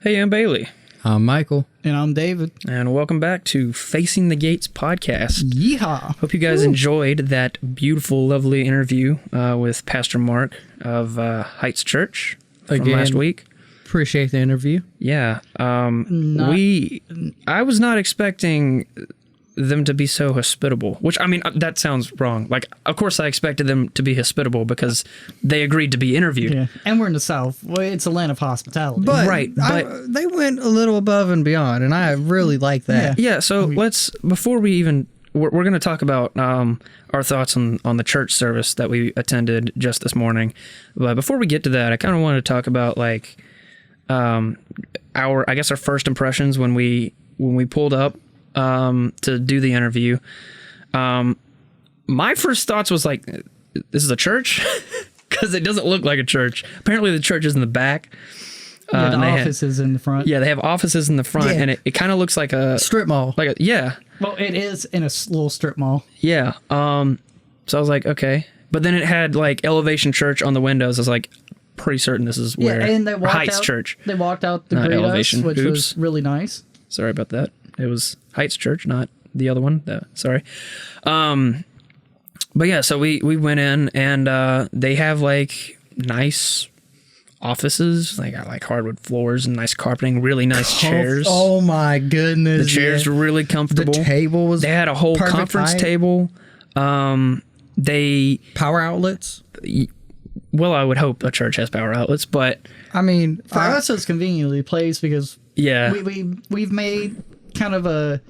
Hey, I'm Bailey. I'm Michael. And I'm David. And welcome back to Facing the Gates podcast. Yeehaw. Hope you guys enjoyed that beautiful, lovely interview with Pastor Mark of Heights Church from last week. Appreciate the interview. Yeah. I was not expecting them to be so hospitable, which, I mean, that sounds wrong. Like, of course I expected them to be hospitable because they agreed to be interviewed. Yeah. And we're in the South. Well, it's a land of hospitality. But, Right, but they went a little above and beyond, and I really like that. Yeah, so before we even, we're going to talk about our thoughts on the church service that we attended just this morning. But before we get to that, I kind of want to talk about, like, our first impressions when we pulled up to do the interview. My first thoughts was like, this is a church? Because it doesn't look like a church. Apparently the church is in the back. The offices in the front. Yeah, they have offices in the front, and it kind of looks like a strip mall. Well, it is in a little strip mall. Yeah. So I was like, okay. But then it had like Elevation Church on the windows. I was like, pretty certain this is where and they walked Heights out, Church. They walked out to greet Elevation. us, which Oops. was really nice. Sorry about that. It was Heights Church, not the other one. Sorry. But yeah, so we went in, and they have like nice offices. They got like hardwood floors and nice carpeting, really nice chairs. Oh my goodness. The chairs were really comfortable. The table was They had a whole conference table. They power outlets. Well, I would hope a church has power outlets, but I mean, for us, it's conveniently placed because we've made kind of a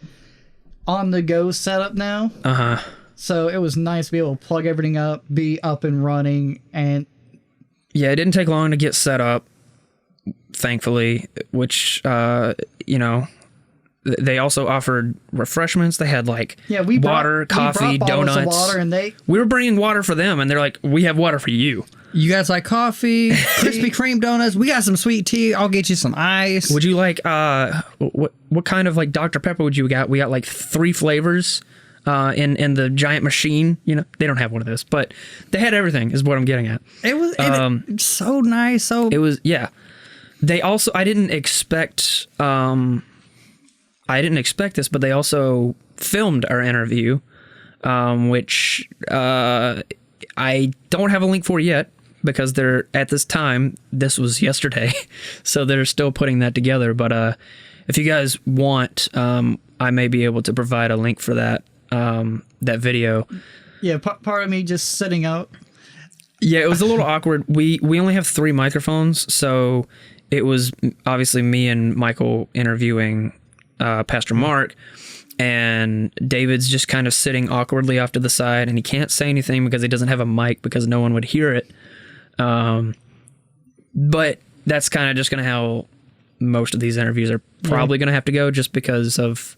on-the-go setup now. So it was nice to be able to plug everything up, be up and running, and yeah, it didn't take long to get set up, thankfully. Which they also offered refreshments. They had like water, coffee, donuts. Water, and we were bringing water for them, and they're like, "We have water for you." You guys like coffee, Krispy Kreme donuts? We got some sweet tea. I'll get you some ice. Would you like what kind of like Dr. Pepper would you got? We got like 3 flavors in the giant machine. You know, they don't have one of those, but they had everything. Is what I'm getting at. It was so nice. So it was They also I didn't expect this, but they also filmed our interview, which I don't have a link for yet because they're at this time. This was yesterday, so they're still putting that together. But if you guys want, I may be able to provide a link for that video. Yeah, part of me just sitting out. Yeah, it was a little awkward. We only have 3 microphones, so it was obviously me and Michael interviewing Pastor Mark, and David's just kind of sitting awkwardly off to the side, and he can't say anything because he doesn't have a mic because no one would hear it. But that's kind of just going to how most of these interviews are probably going to have to go, just because of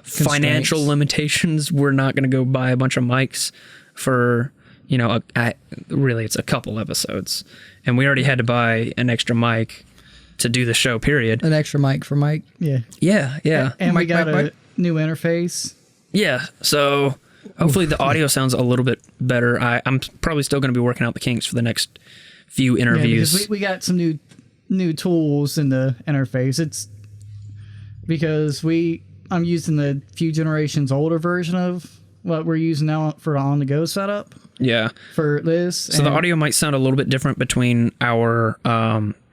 financial limitations. We're not going to go buy a bunch of mics for, really it's a couple episodes, and we already had to buy an extra mic to do the show, period. An extra mic for Mike. Yeah. And we got a new interface. Yeah, so hopefully the audio sounds a little bit better. I'm probably still going to be working out the kinks for the next few interviews. Because we got some new tools in the interface. It's because I'm using the few generations older version of what we're using now for on-the-go setup. Yeah. For this. So the audio might sound a little bit different between our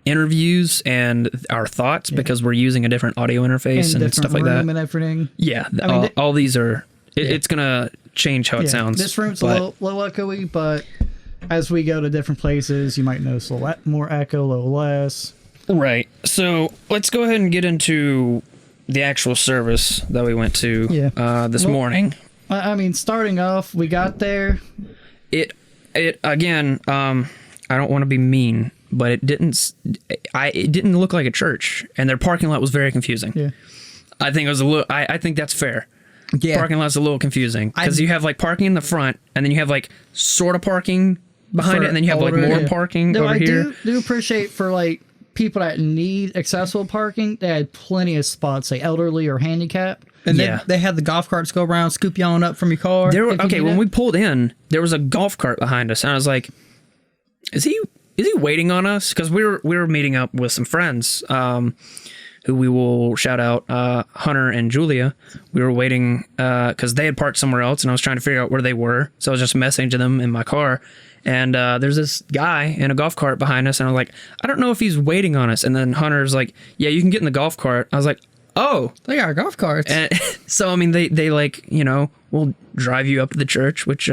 interviews and our thoughts because we're using a different audio interface and stuff like that. And everything. Yeah, all these are. It's gonna change how it sounds. This room's a little echoey, but as we go to different places, you might notice a little more echo, a little less. Right. So let's go ahead and get into the actual service that we went to this morning. I mean, starting off, we got there. It again. I don't want to be mean, but it didn't look like a church, and their parking lot was very confusing. Yeah, I think it was a little. I think that's fair. Yeah, parking lot's a little confusing because you have like parking in the front, and then you have like sort of parking behind it, and then you have like more parking over here. I do appreciate for like people that need accessible parking, they had plenty of spots, like elderly or handicapped. And they had the golf carts go around, scoop you on up from your car. When we pulled in, there was a golf cart behind us, and I was like, is he he waiting on us? Because we were meeting up with some friends, who we will shout out, Hunter and Julia. We were waiting because they had parked somewhere else, and I was trying to figure out where they were. So I was just messaging them in my car, and there's this guy in a golf cart behind us, and I was like, I don't know if he's waiting on us. And then Hunter's like, yeah, you can get in the golf cart. I was like, oh, they got golf carts. And so I mean, they like, you know, will drive you up to the church, which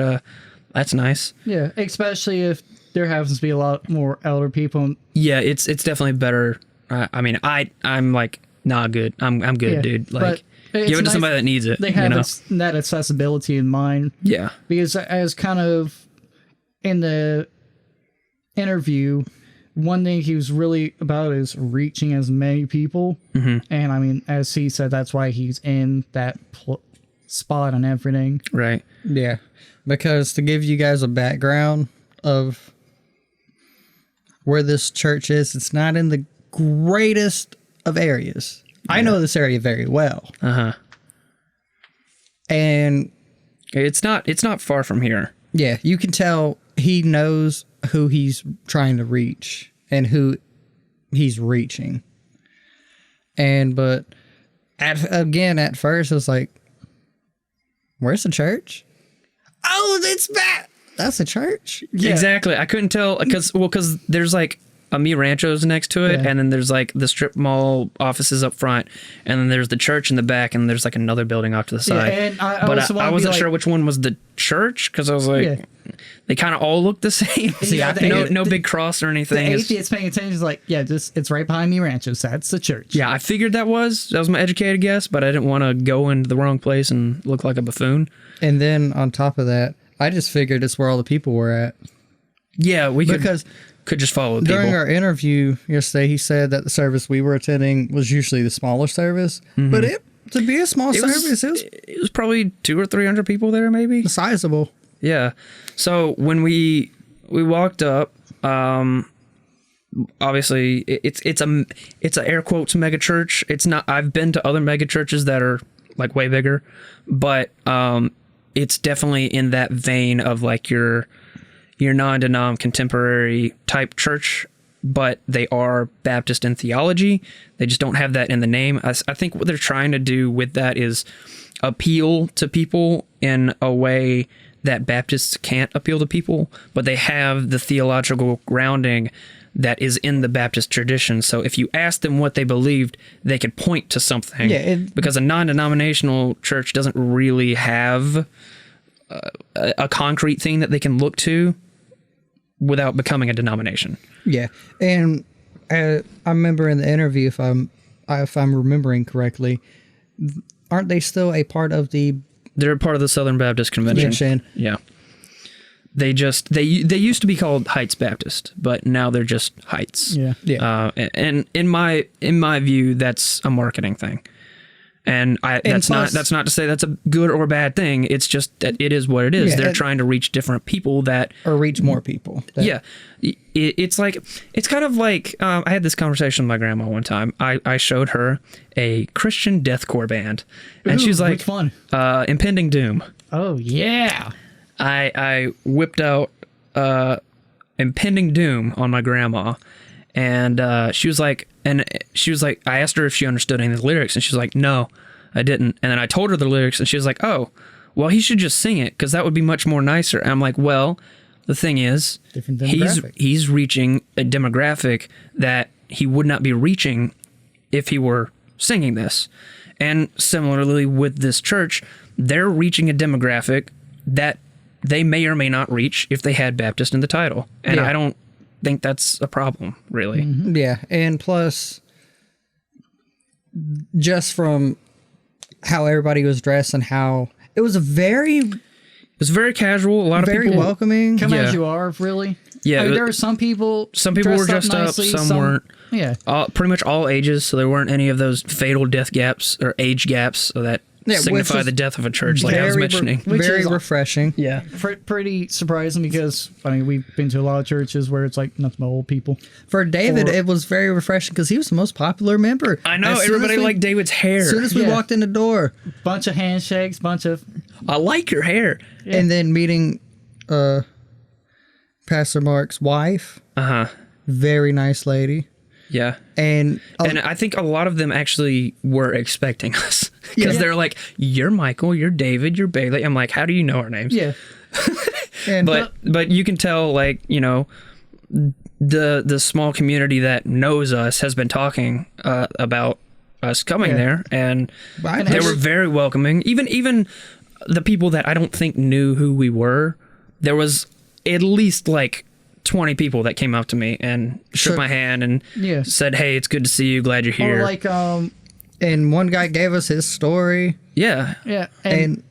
that's nice. Yeah, especially if there happens to be a lot more elder people. Yeah, it's definitely better. I mean, I'm like, nah, good. I'm good, yeah, dude. Like, give it to somebody that needs it. They have that accessibility in mind. Yeah. Because as kind of in the interview, one thing he was really about is reaching as many people. Mm-hmm. And I mean, as he said, that's why he's in that spot and everything. Right. Yeah. Because to give you guys a background of where this church is, it's not in the greatest of areas. Yeah. I know this area very well. Uh-huh. And it's not far from here. Yeah, you can tell he knows who he's trying to reach and who he's reaching. But at first it was like, where's the church? Oh, it's that. That's a church. Yeah. Exactly. I couldn't tell because there's like a Mi Rancho's next to it, yeah, and then there's like the strip mall offices up front, and then there's the church in the back, and there's like another building off to the side. Yeah, and I wasn't sure which one was the church because I was like, yeah, they kind of all look the same. See, no big cross or anything. The atheist paying attention is like, yeah, it's right behind Mi Rancho's. That's the church. Yeah, I figured that was my educated guess, but I didn't want to go into the wrong place and look like a buffoon. And then on top of that, I just figured it's where all the people were at. Yeah, could just follow the people. During our interview yesterday, he said that the service we were attending was usually the smaller service. Mm-hmm. But to be a small service, it was probably 200 or 300 people there, maybe. Sizable. Yeah. So when we walked up, obviously it's a air quotes mega church. It's not. I've been to other mega churches that are like way bigger, but it's definitely in that vein of like your non-denom contemporary type church, but they are Baptist in theology. They just don't have that in the name. I think what they're trying to do with that is appeal to people in a way that Baptists can't appeal to people, but they have the theological grounding that is in the Baptist tradition. So if you ask them what they believed, they could point to something. Yeah, because a non-denominational church doesn't really have a concrete thing that they can look to without becoming a denomination. Yeah, and I remember in the interview, if I'm remembering correctly, aren't they still a part of the? They're part of the Southern Baptist Convention. Yeah. They used to be called Heights Baptist, but now they're just Heights. Yeah. Yeah. And in my view, that's a marketing thing. And that's not to say that's a good or bad thing. It's just that it is what it is. Yeah, they're trying to reach different people or reach more people. Yeah, it's kind of like I had this conversation with my grandma one time. I showed her a Christian deathcore band, and she's like, "Which one?" Impending Doom. Oh yeah. I whipped out Impending Doom on my grandma. And she was like, I asked her if she understood any of the lyrics, and she was like, no, I didn't. And then I told her the lyrics, and she was like, oh, well, he should just sing it because that would be much more nicer. And I'm like, well, the thing is, he's reaching a demographic that he would not be reaching if he were singing this. And similarly with this church, they're reaching a demographic that they may or may not reach if they had Baptist in the title. And I don't think that's a problem, really. Mm-hmm. Yeah, and plus, just from how everybody was dressed and how it was very casual. A lot of people welcoming. Come as you are, really. Yeah, I mean, there were some people. Some people were dressed up. Some weren't. Yeah, pretty much all ages. So there weren't any of those fatal death gaps or age gaps, so that signify the death of a church, like I was mentioning. Very refreshing. Yeah. Pretty surprising because, I mean, we've been to a lot of churches where it's like nothing but old people. For David, it was very refreshing because he was the most popular member. I know. Everybody liked David's hair. As soon as we walked in the door. Bunch of handshakes, I like your hair. Yeah. And then meeting Pastor Mark's wife. Uh-huh. Very nice lady. Yeah. And I think a lot of them actually were expecting us. Because they're like, you're Michael, you're David, you're Bailey. I'm like, how do you know our names? Yeah. But you can tell, like, you know, the small community that knows us has been talking about us coming there, and they were very welcoming. Even the people that I don't think knew who we were, there was at least like 20 people that came up to me and shook my hand and said, "Hey, it's good to see you. Glad you're here." Or like and one guy gave us his story. Yeah. And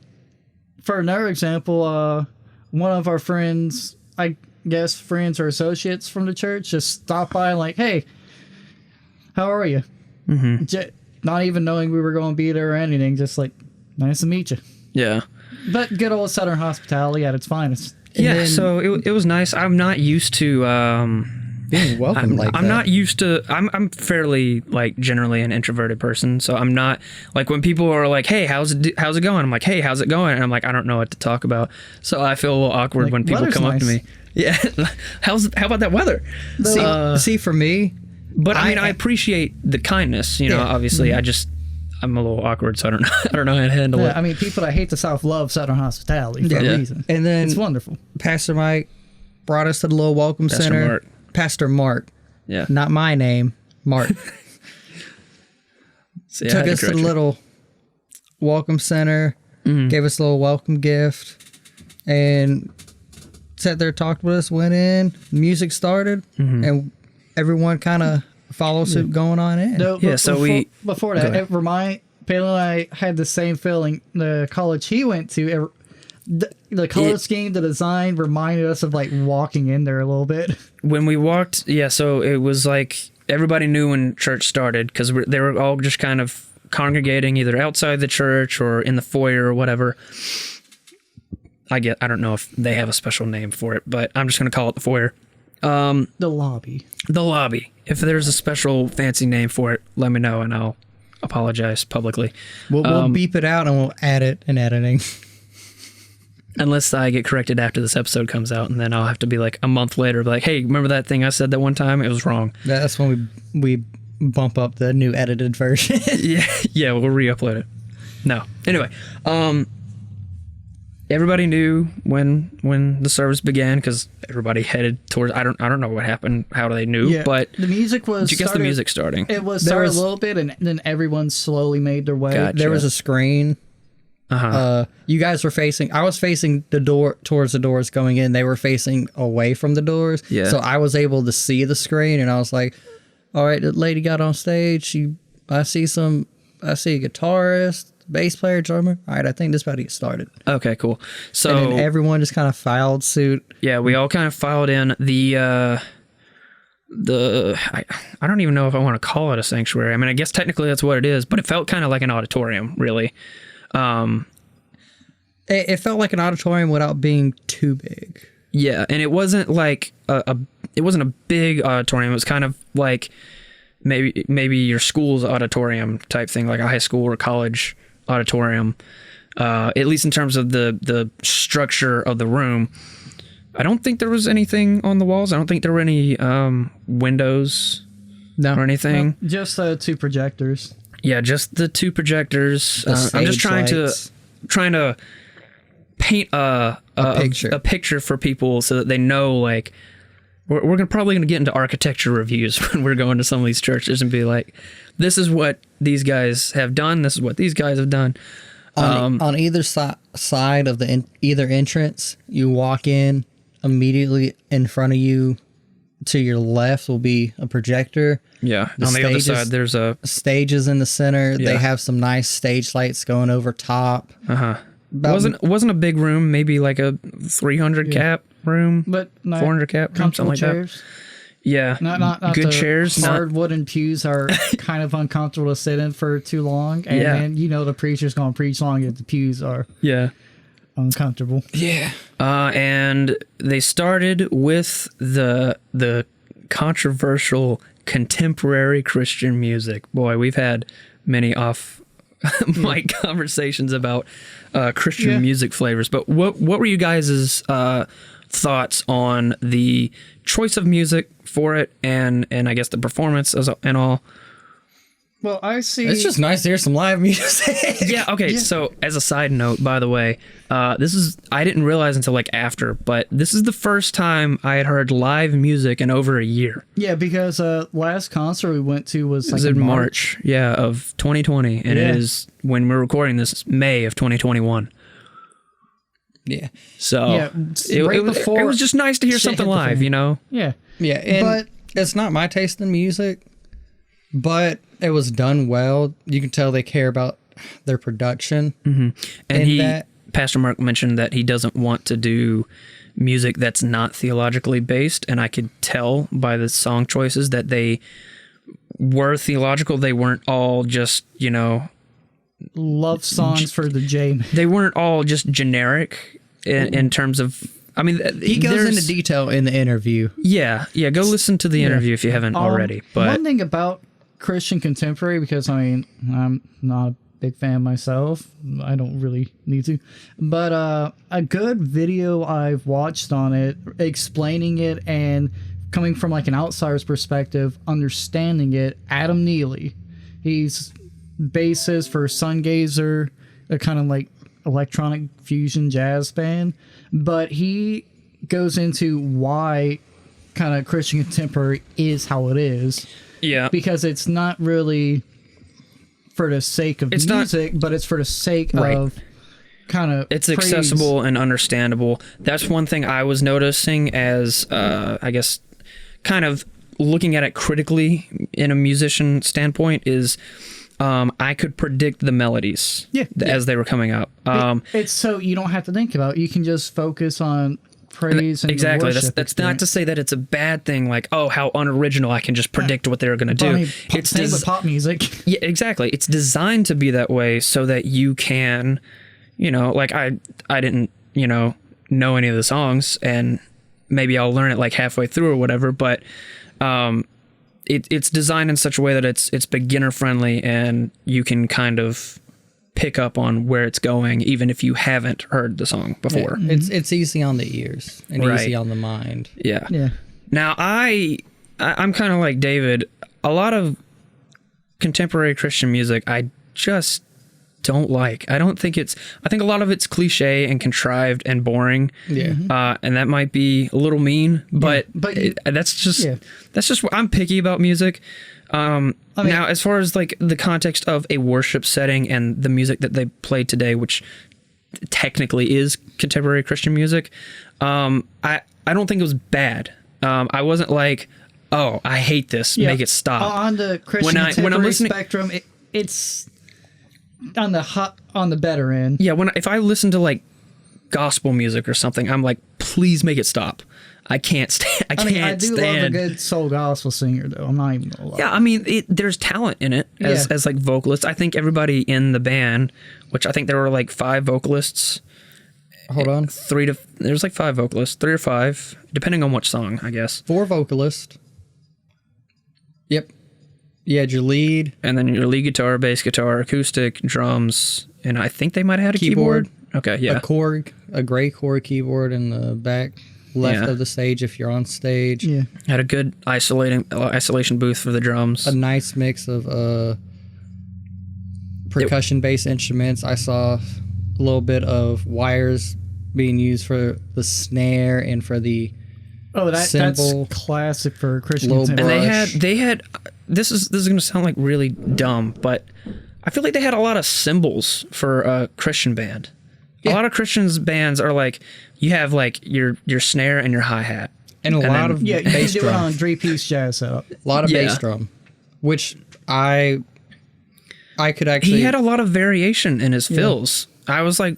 for another example, one of our friends, I guess friends or associates from the church, just stopped by like, "Hey, how are you?" Mm-hmm. Not even knowing we were going to be there or anything, just like, "Nice to meet you." Yeah. But good old Southern hospitality at its finest. Yeah, so it was nice. I'm not used to being welcomed like that. I'm not used to. I'm fairly like generally an introverted person, so I'm not like when people are like, "Hey, how's it going?" I'm like, "Hey, how's it going?" And I'm like, I don't know what to talk about, so I feel a little awkward like, when people come up to me. Yeah, how about that weather? See, for me, but I mean, I appreciate the kindness. You know, obviously, I'm a little awkward, so I don't know how to handle it. I mean, people that hate the South love Southern hospitality for a reason. And then it's wonderful. Pastor Mike brought us to the little welcome center. Mark. Pastor Mark. Yeah. Not my name, Mark. So, took us to the little welcome center, gave us a little welcome gift, and sat there, talked with us, went in, music started, and everyone kind of followed suit going on in. No, before that, Palin and I had the same feeling. The college he went to, the color scheme, the design reminded us of like walking in there a little bit. When we walked, so it was like everybody knew when church started because they were all just kind of congregating either outside the church or in the foyer or whatever. I don't know if they have a special name for it, but I'm just going to call it the foyer. The lobby. The lobby. If there's a special fancy name for it, let me know and I'll apologize publicly. We'll beep it out and we'll add it in editing. Unless I get corrected after this episode comes out, and then I'll have to be like a month later, be like, "Hey, remember that thing I said that one time? It was wrong." That's when we bump up the new edited version. yeah, we'll re-upload it. No, anyway, everybody knew when the service began because everybody headed towards. I don't know what happened. How they knew, but the music was. Did you guess the music starting? It was started a little bit, and then everyone slowly made their way. Gotcha. There was a screen. You guys were facing. I was facing the door towards the doors going in. They were facing away from the doors. Yeah. So I was able to see the screen, and I was like, "All right, the lady got on stage. I see a guitarist, bass player, drummer. All right, I think this about to get started." Okay, cool. So and then everyone just kind of filed suit. Yeah, we all kind of filed in. I don't even know if I want to call it a sanctuary. I mean, I guess technically that's what it is, but it felt kind of like an auditorium, really. It felt like an auditorium without being too big. Yeah, and it wasn't like it wasn't a big auditorium. It was kind of like maybe your school's auditorium type thing, like a high school or college auditorium. At least in terms of the structure of the room. I don't think there was anything on the walls. I don't think there were any windows or anything. No, just 2 projectors. Yeah, just the 2 projectors. I'm just trying to paint a picture for people so that they know, like, we're probably going to get into architecture reviews when we're going to some of these churches and be like, this is what these guys have done. This is what these guys have done. On either side of either entrance, you walk in, immediately in front of you to your left will be a projector. Yeah. On the other side, there's a stages in the center. Yeah. They have some nice stage lights going over top. Wasn't a big room, maybe like a 300 cap room, but 400 cap, something like chairs. That. Yeah, not good chairs. Hard wooden pews are kind of uncomfortable to sit in for too long, and then the preacher's going to preach long if the pews are uncomfortable. Yeah. And they started with the controversial contemporary Christian music. Boy, we've had many off mic conversations about Christian music flavors. But what were you guys' thoughts on the choice of music for it and I guess the performance and all. Well, I see. It's just nice to hear some live music. Yeah. Okay. Yeah. So, as a side note, by the way, I didn't realize until like after, but this is the first time I had heard live music in over a year. Yeah, because last concert we went to was like in March. Yeah, of 2020, and it is when we're recording this May of 2021. Yeah. So it was just nice to hear something live, you know. Yeah. Yeah, but it's not my taste in music. But it was done well. You can tell they care about their production. Mm-hmm. And Pastor Mark mentioned that he doesn't want to do music that's not theologically based. And I could tell by the song choices that they were theological. They weren't all just, you know... love songs for the J. They weren't all just generic in terms of... I mean, he goes into detail in the interview. Yeah. Go listen to the interview if you haven't already. But one thing about Christian contemporary, because I mean, I'm not a big fan myself. I don't really need to, but a good video I've watched on it, explaining it and coming from like an outsider's perspective, understanding it. Adam Neely, he's bassist for Sungazer, a kind of like electronic fusion jazz band, but he goes into why kind of Christian contemporary is how it is. Yeah. Because it's not really for the sake of music, but it's for the sake of kind of it's praise. Accessible and understandable. That's one thing I was noticing as, I guess, kind of looking at it critically in a musician standpoint is I could predict the melodies as they were coming up. It's so you don't have to think about it. You can just focus on praise and exactly. Worship that's not to say that it's a bad thing. Like, oh, how unoriginal! I can just predict what they're going to do. I mean, it's same with pop music. Yeah, exactly. It's designed to be that way so that you can, you know, like I didn't, you know any of the songs, and maybe I'll learn it like halfway through or whatever. But it's designed in such a way that it's beginner friendly, and you can kind of pick up on where it's going, even if you haven't heard the song before. Yeah, it's easy on the ears and easy on the mind. Yeah. Now I'm kind of like David. A lot of contemporary Christian music I just don't like. I think a lot of it's cliche and contrived and boring. Yeah. And that might be a little mean, but that's just what I'm picky about music. I mean, now, as far as like the context of a worship setting and the music that they play today, which technically is contemporary Christian music, I don't think it was bad. I wasn't like, oh, I hate this, make it stop. On the Christian contemporary spectrum, it's on the better end. Yeah, if I listen to like gospel music or something, I'm like, please make it stop. I can't stand. I do love a good soul gospel singer, though. I'm not even gonna lie. Yeah, I mean, there's talent in it as like vocalists. I think everybody in the band, which I think there were like 5 vocalists. Hold on, there's like 5 vocalists, 3 or 5, depending on which song, I guess. 4 vocalists. Yep. You had your lead, and then your lead guitar, bass guitar, acoustic, drums, and I think they might have had a keyboard. Okay, yeah, a gray Korg keyboard in the back left of the stage if you're on stage. Yeah, had a good isolation booth for the drums. A nice mix of percussion-based instruments. I saw a little bit of wires being used for the snare and for the cymbal. That's classic for Christian. And they had. This is going to sound like really dumb, but I feel like they had a lot of cymbals for a Christian band. Yeah. A lot of Christians bands are like, you have like your snare and your hi-hat. And a lot of bass you do drum. it on 3-piece jazz setup. A lot of bass drum, which I could actually... He had a lot of variation in his fills. I was like,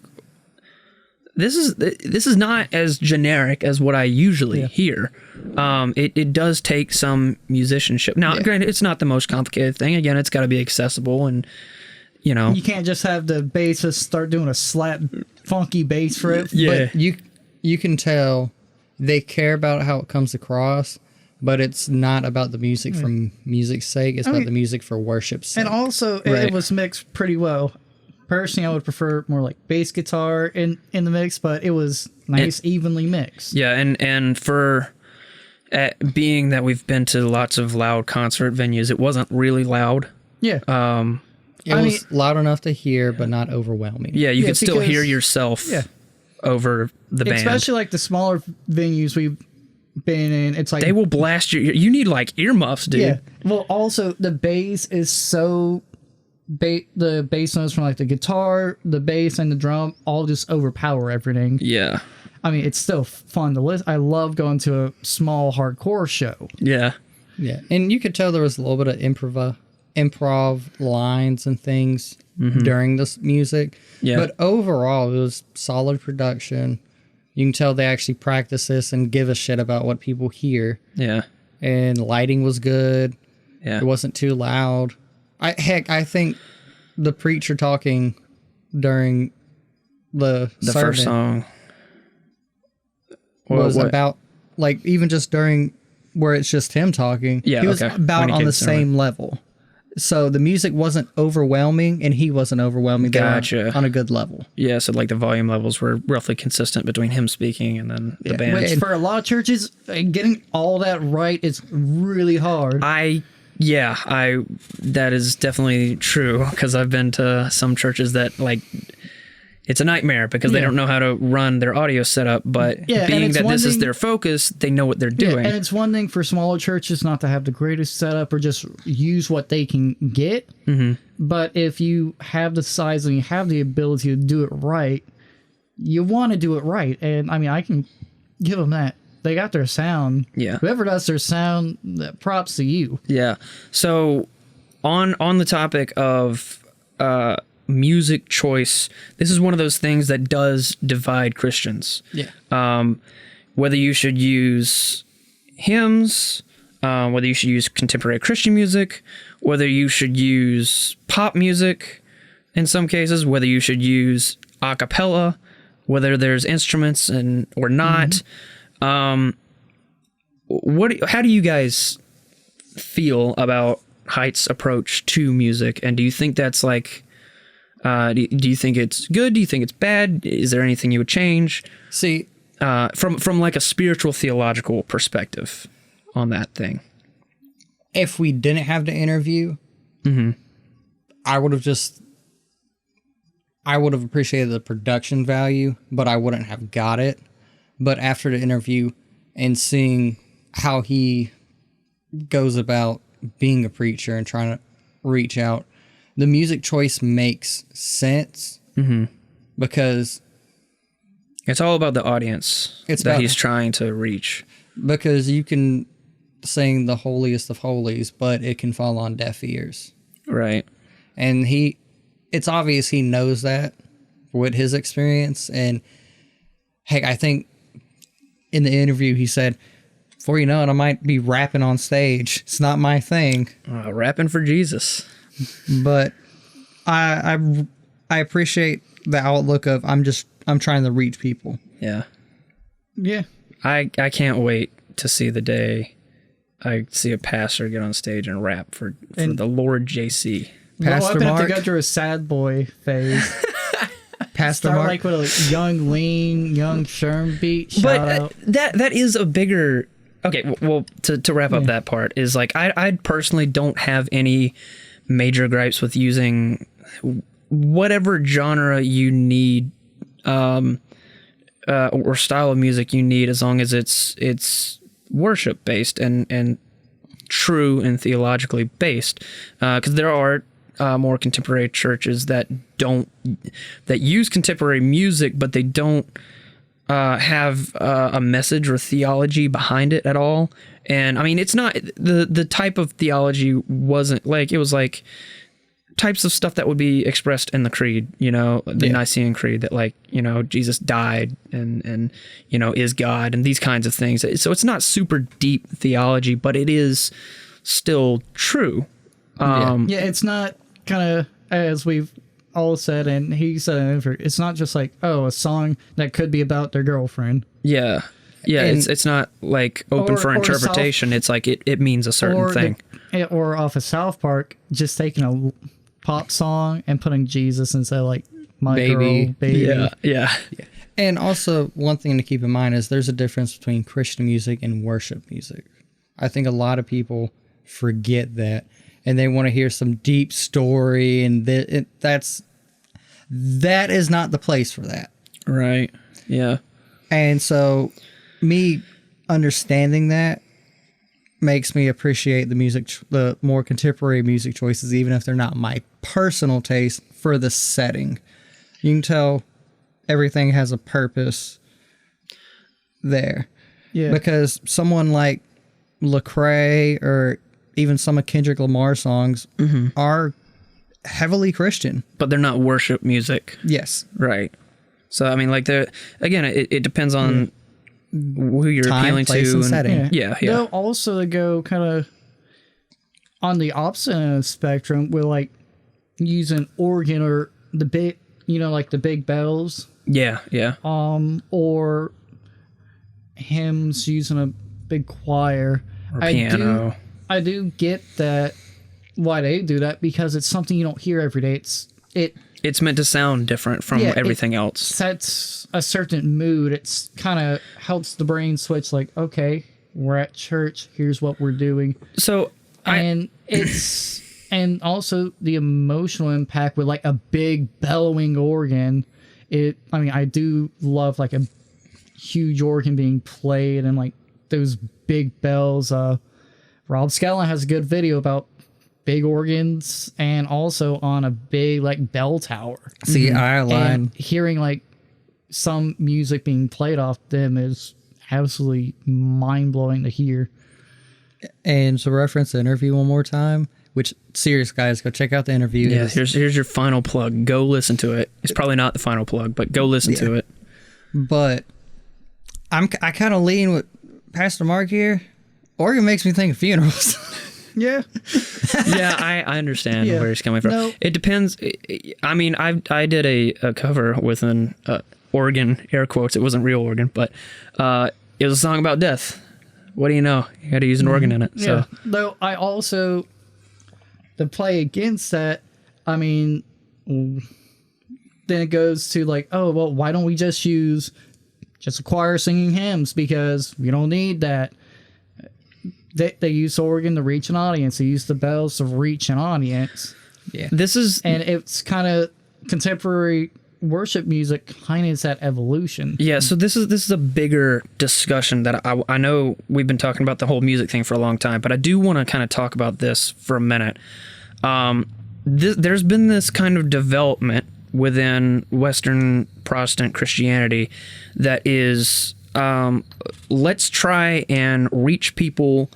this is not as generic as what I usually hear. It does take some musicianship. Now, granted, it's not the most complicated thing. Again, it's got to be accessible, and you can't just have the bassist start doing a slap funky bass for it. Yeah, but you can tell they care about how it comes across, but it's not about the music for music's sake. It's about the music for worship's sake. And also, it was mixed pretty well. personally, I would prefer more like bass guitar in the mix, but it was nice, evenly mixed. Yeah, and for being that we've been to lots of loud concert venues, it wasn't really loud. Yeah. It was loud enough to hear, but not overwhelming. Yeah, you could still hear yourself over the band. Especially like the smaller venues we've been in, it's like... They will blast you. You need like earmuffs, dude. Yeah. Well, also, the bass is so... the bass notes from like the guitar, the bass, and the drum all just overpower everything. Yeah. I mean, it's still fun to listen. I love going to a small hardcore show. Yeah. Yeah. And you could tell there was a little bit of improv lines and things during this music. Yeah. But overall, it was solid production. You can tell they actually practice this and give a shit about what people hear. Yeah. And lighting was good. Yeah. It wasn't too loud. I think the preacher talking during the first song was about, like, even just during where it's just him talking. Yeah, he was about on the same level. So the music wasn't overwhelming, and he wasn't overwhelming. Gotcha. On a good level. Yeah, so like the volume levels were roughly consistent between him speaking and then the band. Which for a lot of churches, getting all that right is really hard. That is definitely true, because I've been to some churches that, like, it's a nightmare because they don't know how to run their audio setup, but being that this is their focus, they know what they're doing. And it's one thing for smaller churches not to have the greatest setup or just use what they can get. Mm-hmm. But if you have the size and you have the ability to do it right, you want to do it right. And I mean, I can give them that. They got their sound. Yeah. Whoever does their sound, props to you. Yeah. So on the topic of music choice, this is one of those things that does divide Christians. Yeah. Whether you should use hymns, whether you should use contemporary Christian music, whether you should use pop music in some cases, whether you should use a cappella, whether there's instruments or not. Mm-hmm. How do you guys feel about Haidt's approach to music? And do you think that's like, do you think it's good? Do you think it's bad? Is there anything you would change? See, from like a spiritual theological perspective on that thing. If we didn't have the interview, I would have appreciated the production value, but I wouldn't have got it. But after the interview and seeing how he goes about being a preacher and trying to reach out, the music choice makes sense because it's all about the audience he's trying to reach. Because you can sing the holiest of holies, but it can fall on deaf ears. Right. And it's obvious he knows that with his experience. And heck, I think in the interview, he said, before you know it, I might be rapping on stage. It's not my thing. Rapping for Jesus. But I appreciate the outlook of I'm trying to reach people. Yeah. Yeah. I can't wait to see the day I see a pastor get on stage and rap for the Lord JC. Pastor Mark. Have to go through a sad boy phase. Pastor Mark, like with a young, lean, young Sherm beat. Shout out. That is a bigger. Okay, well, to wrap up that part is like I personally don't have any major gripes with using whatever genre you need, or style of music you need, as long as it's worship based and true and theologically based, because there are more contemporary churches that use contemporary music, but they don't have a message or theology behind it at all. And I mean, it's not the type of theology wasn't like, it was like types of stuff that would be expressed in the creed, the Nicene Creed, that like, Jesus died and is God and these kinds of things. So it's not super deep theology, but it is still true. It's not kind of, as we've all said, and he said it's not just like, a song that could be about their girlfriend. Yeah. It's not like open for interpretation. It's like it means a certain thing. Or off of South Park, just taking a pop song and putting Jesus instead of like my Baby. girl, baby. Yeah. And also, one thing to keep in mind is there's a difference between Christian music and worship music. I think a lot of people forget that, and they want to hear some deep story, and that is not the place for that. Right. Yeah. And so, me understanding that makes me appreciate the more contemporary music choices, even if they're not my personal taste, for the setting. You can tell everything has a purpose there. Yeah. Because someone like Lecrae or even some of Kendrick Lamar's songs are heavily Christian. But they're not worship music. Yes. Right. So, I mean, like, again, it depends on who you're Time, appealing place, to. and setting. Yeah. Though also, they go kind of on the opposite end of the spectrum with, like, using organ or the big, like the big bells. Yeah. Or hymns using a big choir. Or piano. I do get that, why they do that, because it's something you don't hear every day. It's meant to sound different from everything else. Sets a certain mood. It's kind of helps the brain switch, like, okay, we're at church, here's what we're doing. So, and also the emotional impact with like a big bellowing organ. I do love like a huge organ being played and like those big bells. Rob Scallon has a good video about big organs and also on a big like bell tower. See, and hearing like some music being played off them is absolutely mind-blowing to hear. And to reference the interview one more time, which, serious guys, go check out the interview. Yeah, here's your final plug. Go listen to it. It's probably not the final plug, but go listen to it. But I kind of lean with Pastor Mark here. Organ makes me think of funerals. Yeah. Yeah, I understand where he's coming from. No. It depends. I mean, I did a cover with an organ, air quotes. It wasn't real organ, but it was a song about death. What do you know? You got to use an organ in it. So. Yeah. Though I also, to play against that, I mean, then it goes to like, oh, well, why don't we just use just a choir singing hymns? Because we don't need that. They use organ to reach an audience. They use the bells to reach an audience. Yeah. And it's kind of contemporary worship music kind of is that evolution. Yeah, so this is a bigger discussion that I know we've been talking about the whole music thing for a long time, but I do want to kind of talk about this for a minute. There's been this kind of development within Western Protestant Christianity that is, let's try and reach people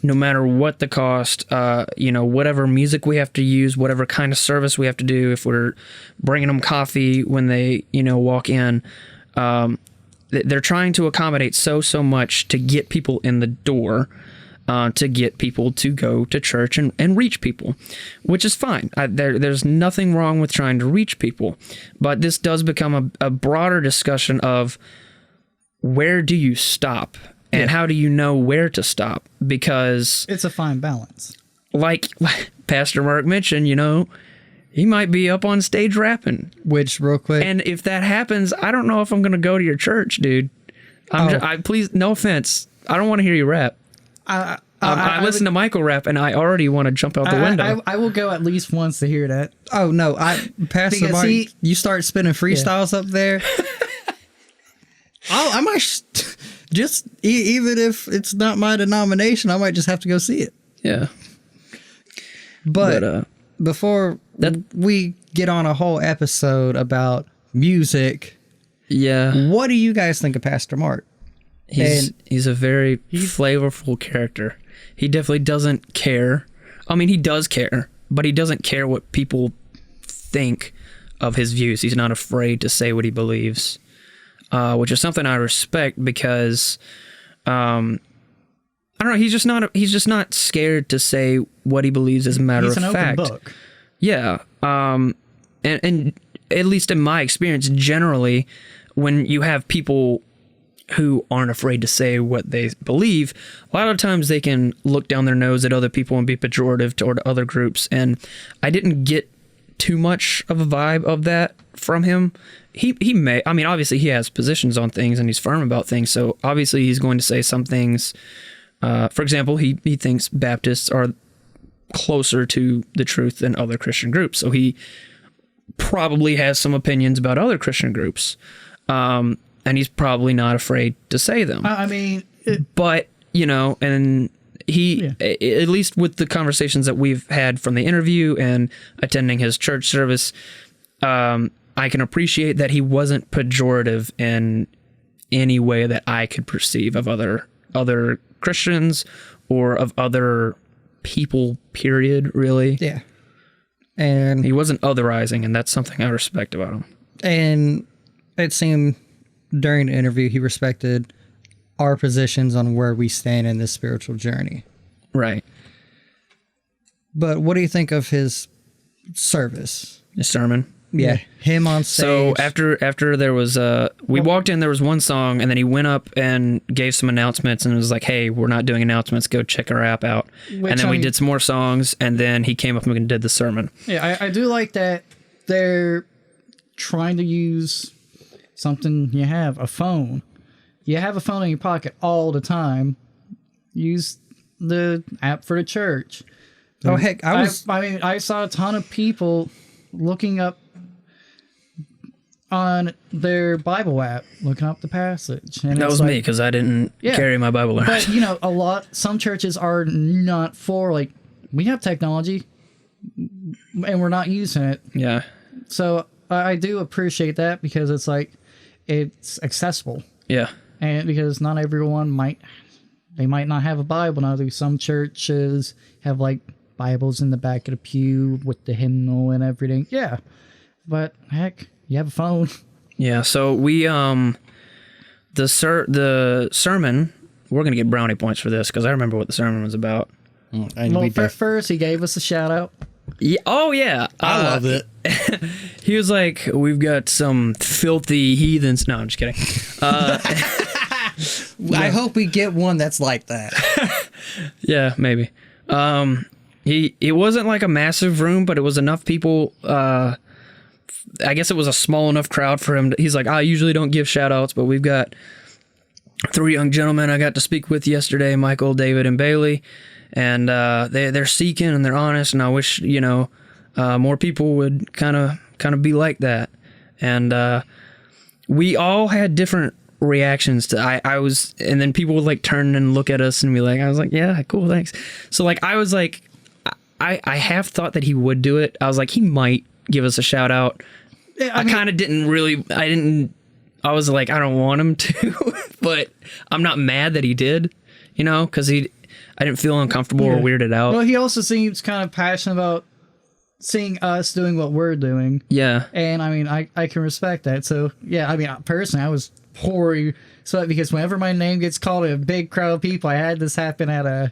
no matter what the cost, whatever music we have to use, whatever kind of service we have to do, if we're bringing them coffee when they, walk in, they're trying to accommodate so much to get people in the door, to get people to go to church and reach people, which is fine. There's nothing wrong with trying to reach people, but this does become a broader discussion of where do you stop? And how do you know where to stop? Because it's a fine balance. Like Pastor Mark mentioned, he might be up on stage rapping. Which, real quick. And if that happens, I don't know if I'm going to go to your church, dude. Please, no offense. I don't want to hear you rap. I listen to Michael rap, and I already want to jump out the window. I will go at least once to hear that. Oh, no. Pastor Mark, you start spinning freestyles up there. I might just, even if it's not my denomination, I might just have to go see it. Yeah. But before we get on a whole episode about music, what do you guys think of Pastor Mark? He's a very flavorful character. He definitely doesn't care. I mean, he does care, but he doesn't care what people think of his views. He's not afraid to say what he believes. Which is something I respect because, I don't know. He's just not scared to say what he believes as a matter of fact. He's an open book. Yeah. And at least in my experience, generally, when you have people who aren't afraid to say what they believe, a lot of times they can look down their nose at other people and be pejorative toward other groups. And I didn't get too much of a vibe of that from him. He may, I mean, obviously he has positions on things and he's firm about things, so obviously he's going to say some things. For example, he thinks Baptists are closer to the truth than other Christian groups, so he probably has some opinions about other Christian groups, and he's probably not afraid to say them. I mean, but and he, at least with the conversations that we've had from the interview and attending his church service, I can appreciate that he wasn't pejorative in any way that I could perceive of other Christians or of other people, period, really. Yeah. And he wasn't otherizing, and that's something I respect about him. And it seemed during the interview he respected our positions on where we stand in this spiritual journey. Right. But what do you think of his service? His sermon? Yeah, him on stage. So after there was we walked in, there was one song, and then he went up and gave some announcements and was like, "Hey, we're not doing announcements. Go check our app out." And then we did some more songs, and then he came up and did the sermon. Yeah, I do like that they're trying to use something. You have a phone. You have a phone in your pocket all the time. Use the app for the church. Oh heck, I saw a ton of people looking up on their Bible app, looking up the passage. And that was me, because I didn't carry my Bible around. But, some churches are not for, we have technology, and we're not using it. Yeah. So I do appreciate that, because it's accessible. Yeah. And because not everyone might not have a Bible now. Some churches have, Bibles in the back of the pew with the hymnal and everything. Yeah. But, heck, you have a phone. Yeah, so we, the sermon, we're going to get brownie points for this, because I remember what the sermon was about. First, he gave us a shout out. Yeah, oh, yeah. I love it. He was like, "We've got some filthy heathens." No, I'm just kidding. I hope we get one that's like that. Yeah, maybe. It wasn't like a massive room, but it was enough people. I guess it was a small enough crowd for him. He's like, "I usually don't give shout outs, but we've got 3 young gentlemen I got to speak with yesterday, Michael, David, and Bailey. And they're seeking and they're honest, and I wish, more people would kind of be like that." And we all had different reactions to I was, and then people would turn and look at us and be like, I was like, "Yeah, cool, thanks." So I was like, I have thought that he would do it. I was like, he might give us a shout out. Yeah, I kind of didn't really. I was like, I don't want him to, but I'm not mad that he did, because I didn't feel uncomfortable or weirded out. Well, he also seems kind of passionate about seeing us doing what we're doing. Yeah. And I can respect that. So yeah, personally, I was pouring sweat, because whenever my name gets called in a big crowd of people, I had this happen at a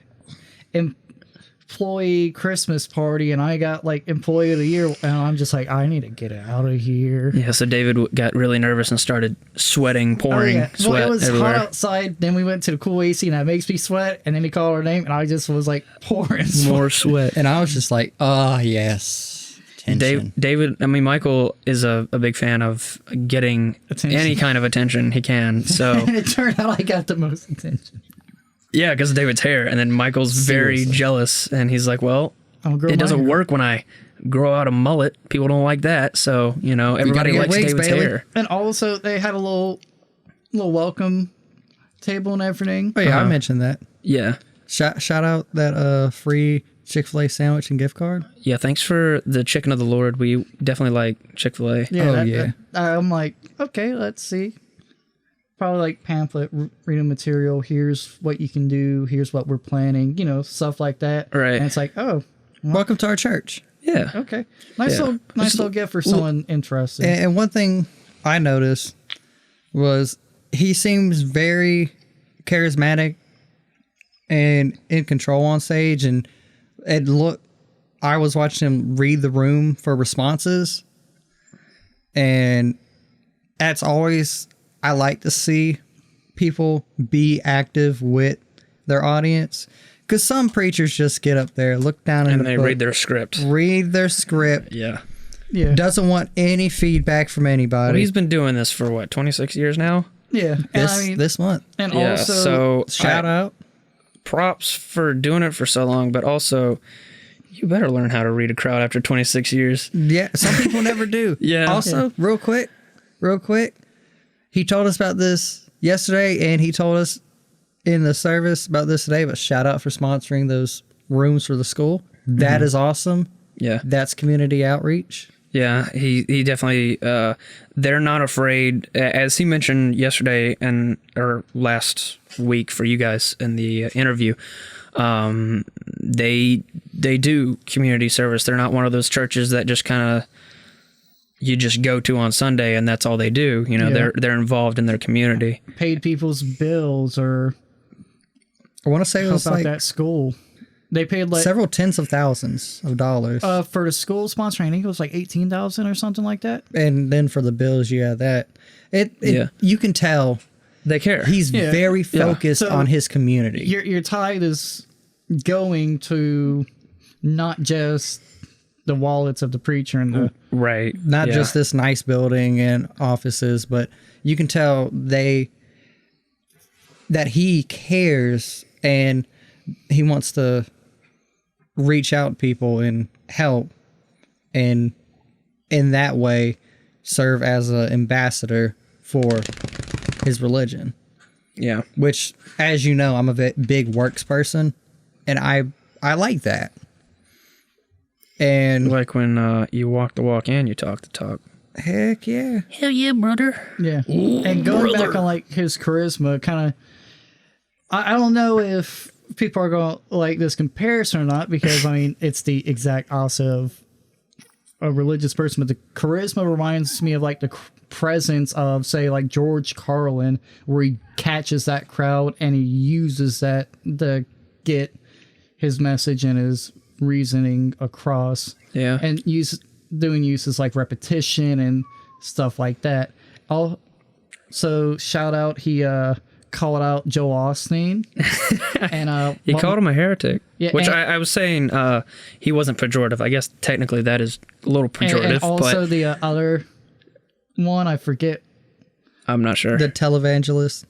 employee Christmas party, and I got employee of the year, and I'm just like, I need to get out of here. Yeah, so David got really nervous and started sweating, pouring sweat Well, it was everywhere. hot outside, then we went to the cool AC, and that makes me sweat, and then he called our name, and I just was pouring sweat. More sweat. And I was just like, oh, yes. Tension. David, Michael is a big fan of getting any kind of attention he can, so. And it turned out I got the most attention. Yeah, because of David's hair, and then Michael's very jealous, and he's like, "Well, it doesn't work when I grow out a mullet. People don't like that, so everybody likes David's hair." And also, they had a little welcome table and everything. Oh yeah, I mentioned that. Yeah, shout out that free Chick-fil-A sandwich and gift card. Yeah, thanks for the chicken of the Lord. We definitely like Chick-fil-A. Yeah, I'm like, okay, let's see. Probably pamphlet reading material. Here's what you can do. Here's what we're planning. Stuff like that. Right. And it's like, oh, welcome to our church. Yeah. Okay. Nice little gift for someone interested. And one thing I noticed was he seems very charismatic and in control on stage. And I was watching him read the room for responses, and that's always. I like to see people be active with their audience, because some preachers just get up there, look down, and they read their script. Read their script. Yeah. Yeah. Doesn't want any feedback from anybody. Well, he's been doing this for what, 26 years now? Yeah. This month. And Yeah, also, so shout out. Props for doing it for so long, but also you better learn how to read a crowd after 26 years. Yeah, some people never do. Yeah. Also, real quick, he told us about this yesterday, and he told us in the service about this today, but shout out for sponsoring those rooms for the school. That is awesome. Yeah. That's community outreach. Yeah, he definitely, they're not afraid, as he mentioned yesterday or last week for you guys in the interview, they do community service. They're not one of those churches that just kind of, you just go to on Sunday and that's all they do. You know, they're involved in their community. Paid people's bills, or I want to say it was like that school. They paid like several tens of thousands of dollars. For the school sponsoring. I think it was like 18,000 or something like that. And then for the bills, that. You can tell They care. he's very focused on his community. Your tithe is going to not just the wallets of the preacher and the right. Not just this nice building and offices, but you can tell that he cares and he wants to reach out to people and help, and in that way serve as an ambassador for his religion. Yeah. Which, as you know, I'm a big works person, and I like that. And Like when you walk the walk and you talk the talk. heck yeah. Hell yeah, brother. Yeah. And going back on like his charisma, kind of, I don't know if people are going to like this comparison or not, because I mean, it's the exact opposite of a religious person, but the charisma reminds me of like the presence of, say, like George Carlin, where he catches that crowd and he uses that to get his message and his reasoning across. Yeah. And doing uses like repetition and stuff like that. So shout out, he called out Joel Osteen. And he called him a heretic. Yeah, which I was saying he wasn't pejorative. I guess technically that is a little pejorative. And also but the other one, I forget. I'm not sure. The televangelist.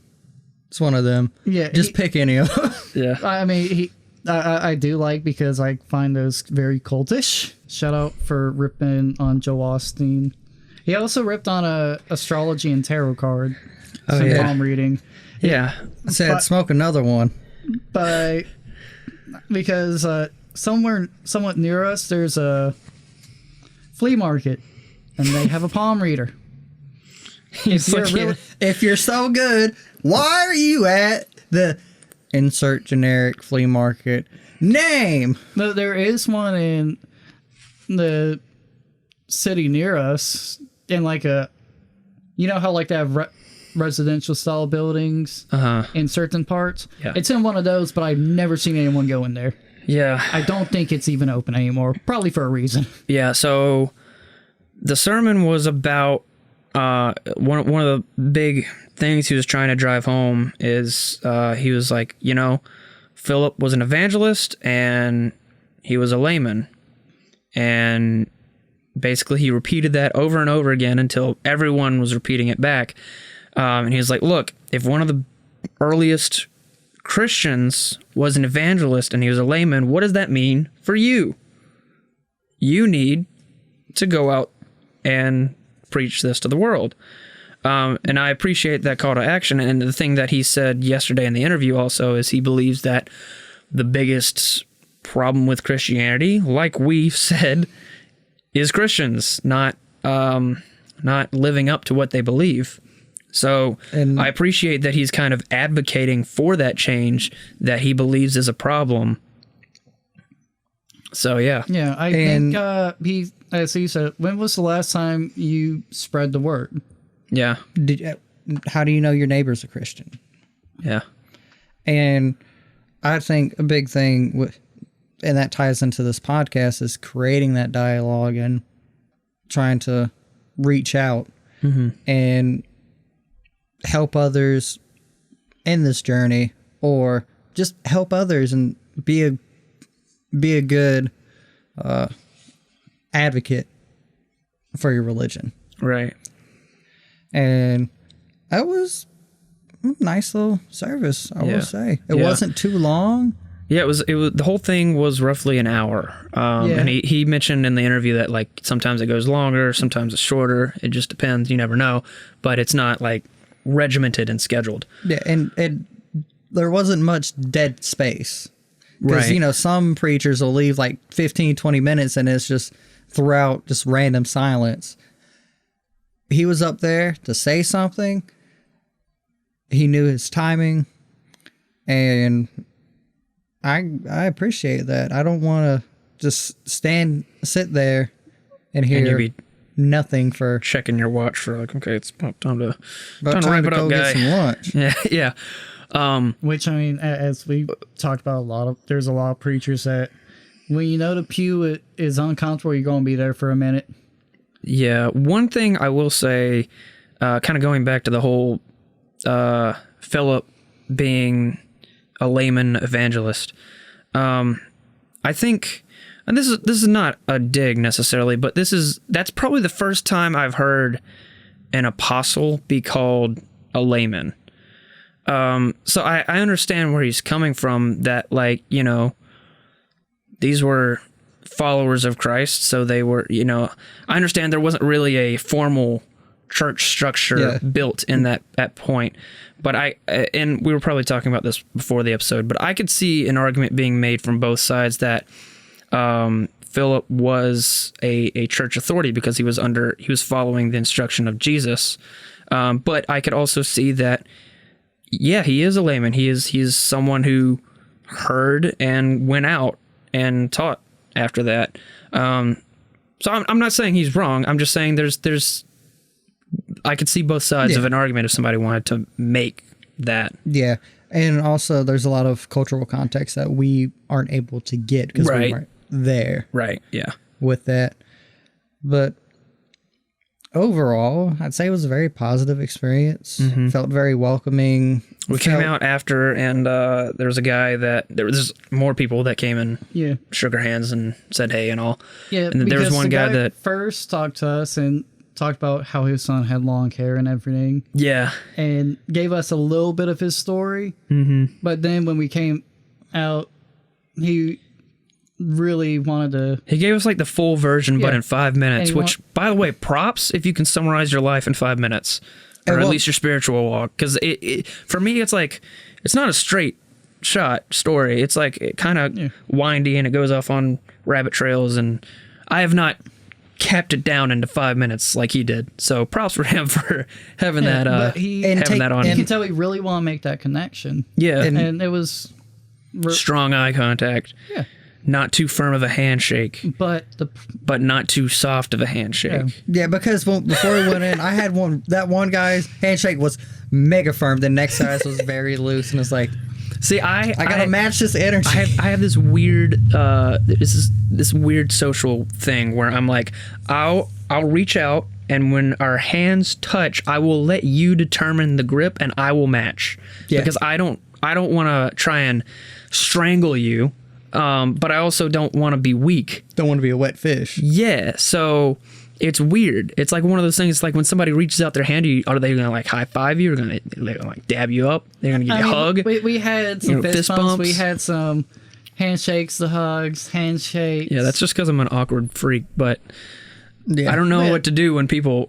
It's one of them. Yeah. Just pick any of them. Yeah. I mean, I do like, because I find those very cultish. Shout out for ripping on Joel Osteen. He also ripped on astrology and tarot card. Palm reading. Yeah. Said smoke another one. But because somewhat near us, there's a flea market, and they have a palm reader. If you're so good, why are you at the insert generic flea market name? No, there is one in the city near us, in like you know how like they have residential style buildings in certain parts. Yeah. It's in one of those, but I've never seen anyone go in there. Yeah. I don't think it's even open anymore, probably for a reason. Yeah, so the sermon was about one of the big things he was trying to drive home is he was like, you know, Philip was an evangelist and he was a layman. And basically he repeated that over and over again until everyone was repeating it back. And he was like, look, if one of the earliest Christians was an evangelist and he was a layman, what does that mean for you? You need to go out and preach this to the world. And I appreciate that call to action. And the thing that he said yesterday in the interview also is he believes that the biggest problem with Christianity, like we've said, is Christians not living up to what they believe. So I appreciate that he's kind of advocating for that change that he believes is a problem. So, yeah. Yeah, I think as he said, when was the last time you spread the word? Yeah. How do you know your neighbor's a Christian? Yeah. And I think a big thing, and that ties into this podcast, is creating that dialogue and trying to reach out and help others in this journey, or just help others and be a good advocate for your religion. Right. And that was a nice little service, I will say. It wasn't too long. Yeah, it was. The whole thing was roughly an hour. And he mentioned in the interview that like sometimes it goes longer, sometimes it's shorter. It just depends. You never know. But it's not like regimented and scheduled. Yeah, and there wasn't much dead space. Because, you know, some preachers will leave like 15, 20 minutes and it's just throughout just random silence. He was up there to say something. He knew his timing. And I appreciate that. I don't want to just sit there and hear nothing for... Checking your watch for like, okay, it's time to wrap it up, guy. Get some lunch. Yeah. Which, I mean, as we talked about there's a lot of preachers that when you know the pew is uncomfortable, you're going to be there for a minute. Yeah. One thing I will say, kind of going back to the whole Philip being a layman evangelist, I think, and this is not a dig necessarily, but that's probably the first time I've heard an apostle be called a layman. So I understand where he's coming from, that like, you know, these were followers of Christ. So they were, you know, I understand there wasn't really a formal church structure built in that point, but and we were probably talking about this before the episode, but I could see an argument being made from both sides that, Philip was a church authority because he was following the instruction of Jesus. But I could also see that, yeah, he is a layman. He's someone who heard and went out and taught after that. So I'm not saying he's wrong. I'm just saying there's I could see both sides of an argument if somebody wanted to make that. Yeah. And also there's a lot of cultural context that we aren't able to get because we weren't there. Right. Yeah. With that. But overall, I'd say it was a very positive experience. Mm-hmm. Felt very welcoming. We came out after, and there was a guy there was more people that came and shook our hands and said hey and all. Yeah, and then there was one guy that first talked to us and talked about how his son had long hair and everything. Yeah. And gave us a little bit of his story. Mm-hmm. But then when we came out, he really wanted to... He gave us like the full version, but in 5 minutes, which, by the way, props if you can summarize your life in 5 minutes. Or at least your spiritual walk. Because for me, it's like, it's not a straight shot story. It's like it kind of windy and it goes off on rabbit trails. And I have not kept it down into 5 minutes like he did. So props for him for having that on. You can tell he really want to make that connection. Yeah. And it was... strong eye contact. Yeah. Not too firm of a handshake, but not too soft of a handshake. Yeah, because before we went in, I had that one guy's handshake was mega firm. The next guy's was very loose, and it's like, see, I gotta match this energy. I have this weird this weird social thing where I'm like, I'll reach out, and when our hands touch, I will let you determine the grip, and I will match because I don't want to try and strangle you. But I also don't want to be weak. Don't want to be a wet fish. Yeah, so it's weird. It's like one of those things, like when somebody reaches out their hand to you, are they going to like high five you? Or they're going to like dab you up? They're going to give you a hug? We had some fist bumps. We had some handshakes, the hugs, handshakes. Yeah, that's just because I'm an awkward freak, but I don't know what to do when people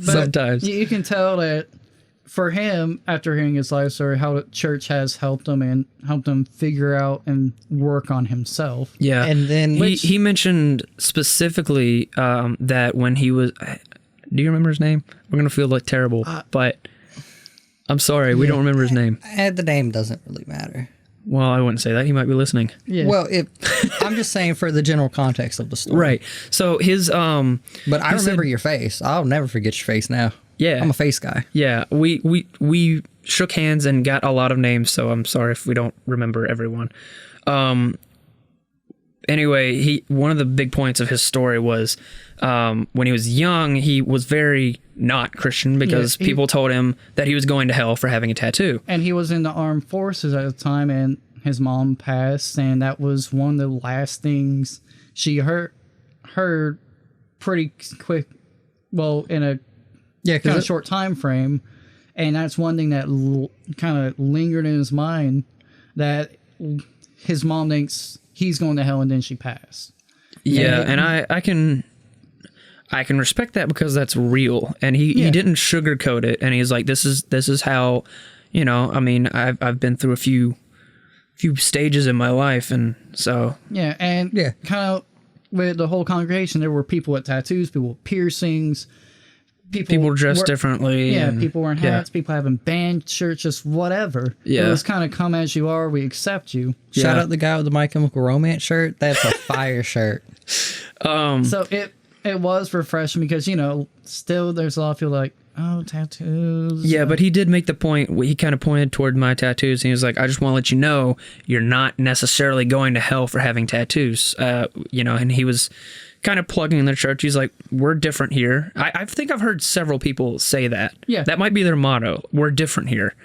sometimes. You can tell that for him, after hearing his life story, how the church has helped him and helped him figure out and work on himself. Yeah. And then he mentioned specifically that when he was... Do you remember his name? We're going to feel like terrible, but I'm sorry, we don't remember his name. The name doesn't really matter. Well, I wouldn't say that. He might be listening. Yeah. Well, I'm just saying for the general context of the story. Right. So his... but I remember your face. I'll never forget your face now. Yeah. I'm a face guy. Yeah. We shook hands and got a lot of names, so I'm sorry if we don't remember everyone. Anyway, one of the big points of his story was when he was young, he was very not Christian because people told him that he was going to hell for having a tattoo. And he was in the armed forces at the time, and his mom passed, and that was one of the last things she heard pretty quick, well, in a kind of short time frame. And that's one thing that kind of lingered in his mind, that his mom thinks he's going to hell and then she passed. Yeah, and I can respect that because that's real, and he didn't sugarcoat it, and he's like, this is how, you know, I mean, I've been through a few stages in my life, and so kind of with the whole congregation, there were people with tattoos, people with piercings, people dressed differently. Yeah, people wearing hats, people having band shirts, just whatever. Yeah. It was kind of come as you are, we accept you. Shout out the guy with the My Chemical Romance shirt. That's a fire shirt. So it was refreshing because, you know, still there's a lot of people like, oh, tattoos. Yeah, but he did make the point, he kind of pointed toward my tattoos, and he was like, I just want to let you know you're not necessarily going to hell for having tattoos. You know, and he was kind of plugging in the church. He's like, we're different here. I think I've heard several people say that. Yeah. That might be their motto. We're different here.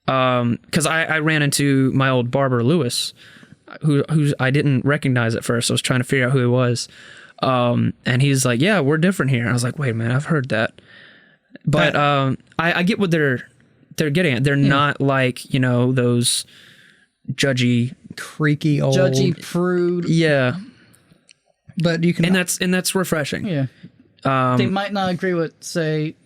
Because I ran into my old barber, Lewis, who I didn't recognize at first. I was trying to figure out who he was. And he's like, yeah, we're different here. I was like, wait a minute, I've heard that. But I get what they're getting at. They're not like, you know, those judgy, creaky old... Judgy, prude. Yeah. But you can, and that's refreshing. Yeah, they might not agree with, say,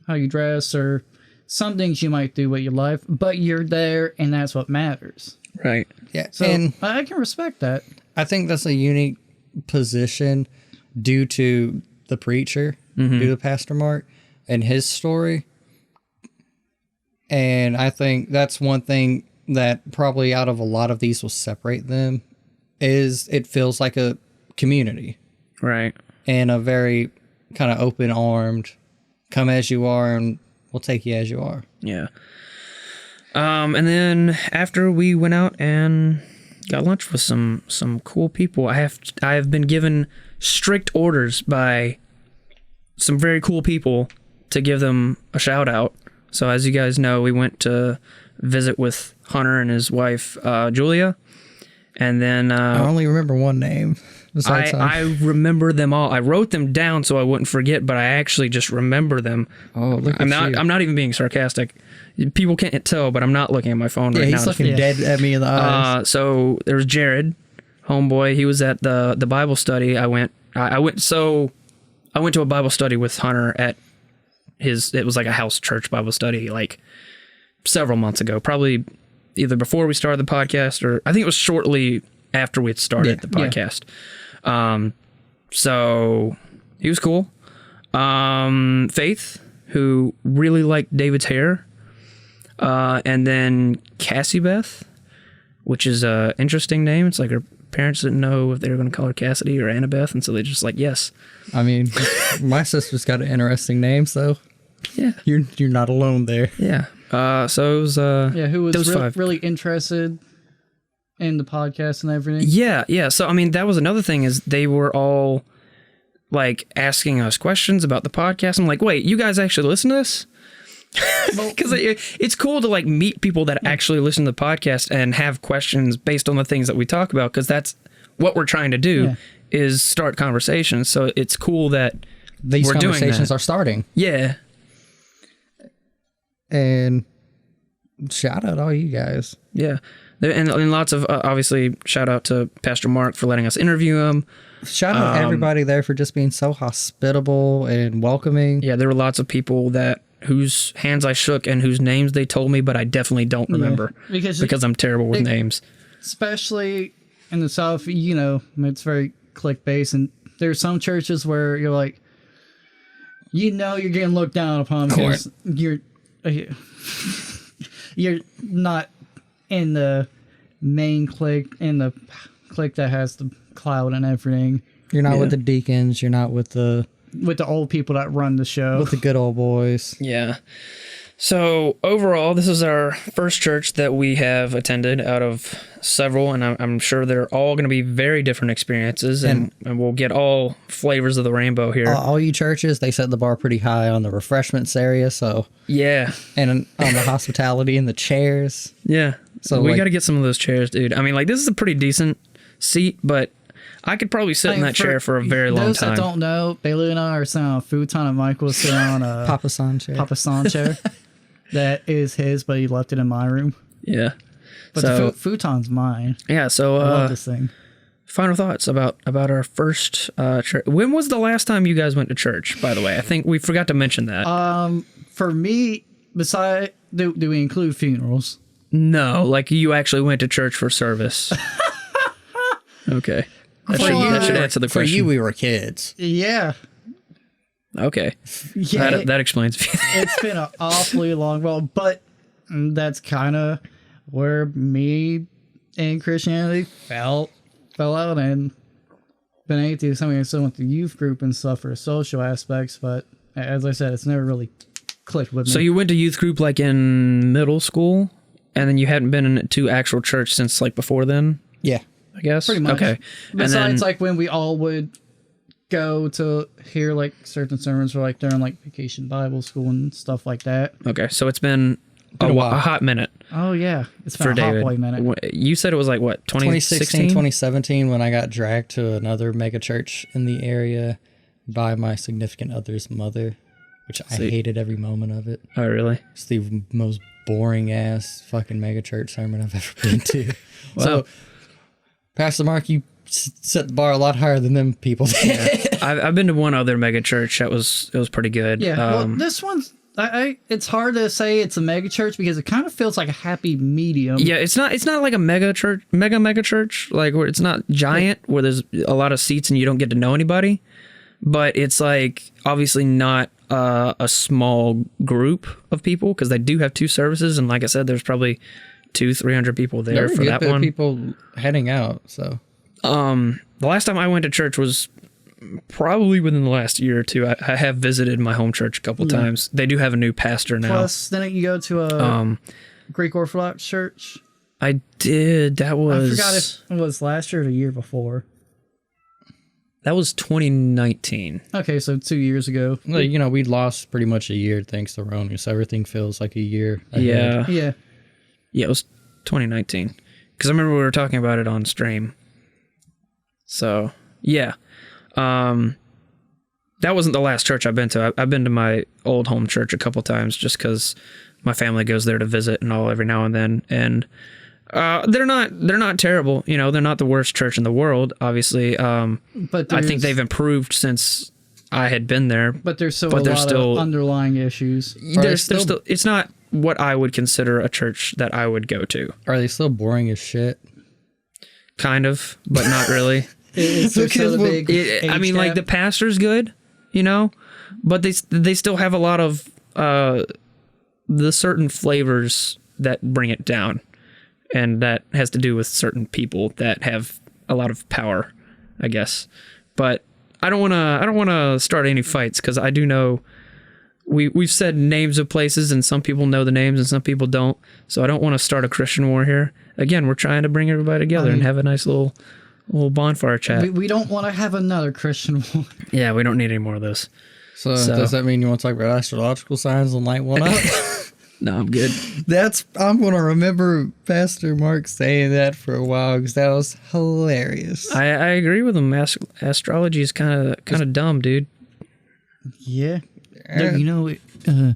how you dress or some things you might do with your life, but you're there, and that's what matters. Right. Yeah. So and I can respect that. I think that's a unique position due to the preacher, due to Pastor Mark and his story, and I think that's one thing that probably out of a lot of these will separate them is it feels like a community, right, and a very kind of open-armed, come as you are and we'll take you as you are. Yeah. And then after we went out and got lunch with some cool people, I have been given strict orders by some very cool people to give them a shout out. So as you guys know, we went to visit with Hunter and his wife Julia, and then I only remember one name. I remember them all. I wrote them down so I wouldn't forget, but I actually just remember them. Oh, look at you. I'm not even being sarcastic. People can't tell, but I'm not looking at my phone right now. Yeah, he's looking dead at me in the eyes. So there was Jared, homeboy. He was at the Bible study. I went to a Bible study with Hunter at it was like a house church Bible study, like several months ago, probably either before we started the podcast or I think it was shortly after we had started the podcast. So he was cool. Faith, who really liked David's hair. And then Cassie Beth, which is a interesting name. It's like her parents didn't know if they were going to call her Cassidy or Annabeth, and so they just like, yes. I mean, my sister's got an interesting name, so yeah, you're not alone there. Yeah. So it was who was really interested in the podcast and everything. Yeah. So I mean, that was another thing, is they were all like asking us questions about the podcast. I'm like, wait, you guys actually listen to this? Because it's cool to like meet people that actually listen to the podcast and have questions based on the things that we talk about, because that's what we're trying to do is start conversations. So it's cool that these conversations are starting. Yeah. And shout out all you guys. Yeah. And lots of, obviously, shout out to Pastor Mark for letting us interview him. Shout out everybody there for just being so hospitable and welcoming. Yeah, there were lots of people whose hands I shook and whose names they told me, but I definitely don't remember because I'm terrible with names. Especially in the South, you know, it's very click-based, and there's some churches where you're like, you know, you're getting looked down upon because you're not in the main clique, in the clique that has the cloud and everything. You're not with the deacons. You're not with the old people that run the show. With the good old boys. Yeah. So overall, this is our first church that we have attended out of several, and I'm sure they're all going to be very different experiences, and we'll get all flavors of the rainbow here. All you churches, they set the bar pretty high on the refreshments area, so... Yeah. And on the hospitality and the chairs. Yeah. So we got to get some of those chairs, dude. I mean, like, this is a pretty decent seat, but I could probably sit in that chair for a very long time. Those that don't know, Bailey and I are sitting on a futon, and Michael is sitting on a Papa San chair. That is his, but he left it in my room. Yeah. But the futon's mine. Yeah, so I love this thing. Final thoughts about our first church. When was the last time you guys went to church, by the way? I think we forgot to mention that. For me, do we include funerals? No, like you actually went to church for service. Okay. That should answer the question. For you, we were kids. Yeah. Okay. Yeah. That explains. It's been an awfully long while, but that's kind of where me and Christianity fell out, and been atheist. I mean, I still went to youth group and stuff for social aspects, but as I said, it's never really clicked with me. So you went to youth group like in middle school, and then you hadn't been to actual church since like before then? Yeah. I guess. Pretty much. Okay. Besides, like when we all would go to hear like certain sermons, or like during like vacation Bible school and stuff like that. Okay, so it's been a hot minute. Oh yeah, it's been for a David. hot boy minute. You said it was like what, 2016, 2017, when I got dragged to another megachurch in the area by my significant other's mother, which I hated every moment of it. Oh really? It's the most boring ass fucking megachurch sermon I've ever been to. Wow. So, Pastor Mark, you set the bar a lot higher than them people did. Yeah. I've been to one other mega church that was pretty good. Yeah, well, this one's it's hard to say it's a mega church because it kind of feels like a happy medium. Yeah, it's not like a mega church, like where it's not giant, where there's a lot of seats and you don't get to know anybody, but it's like obviously not a small group of people, because they do have 2 services, and like I said, there's probably 200-300 people there for that one. People heading out. So the last time I went to church was probably within the last year or two. I have visited my home church a couple times. They do have a new pastor now. Plus, didn't you go to a Greek Orthodox church? I did. I forgot if it was last year or the year before. That was 2019. Okay, so 2 years ago. Well, you know, we lost pretty much a year thanks to Rona, so everything feels like a year ahead. Yeah, it was 2019. Because I remember we were talking about it on stream. So, yeah. That wasn't the last church I've been to. I've been to my old home church a couple times just because my family goes there to visit and all every now and then. And they're not terrible. You know, they're not the worst church in the world, obviously. But I think they've improved since I had been there. But there's still a lot of underlying issues. There's still, it's not what I would consider a church that I would go to. Are they still boring as shit? Kind of, but not really. I mean, like the pastor's good, you know, but they still have a lot of the certain flavors that bring it down, and that has to do with certain people that have a lot of power, I guess. But I don't want to start any fights, because I do know we've said names of places, and some people know the names and some people don't. So I don't want to start a Christian war here. Again, we're trying to bring everybody together and have a nice little bonfire chat. We don't want to have another Christian war. Yeah, we don't need any more of those. So does that mean you want to talk about astrological signs and light one up? No, I'm good. I'm going to remember Pastor Mark saying that for a while, because that was hilarious. I agree with him. Astrology is kind of dumb, dude. Yeah. You know,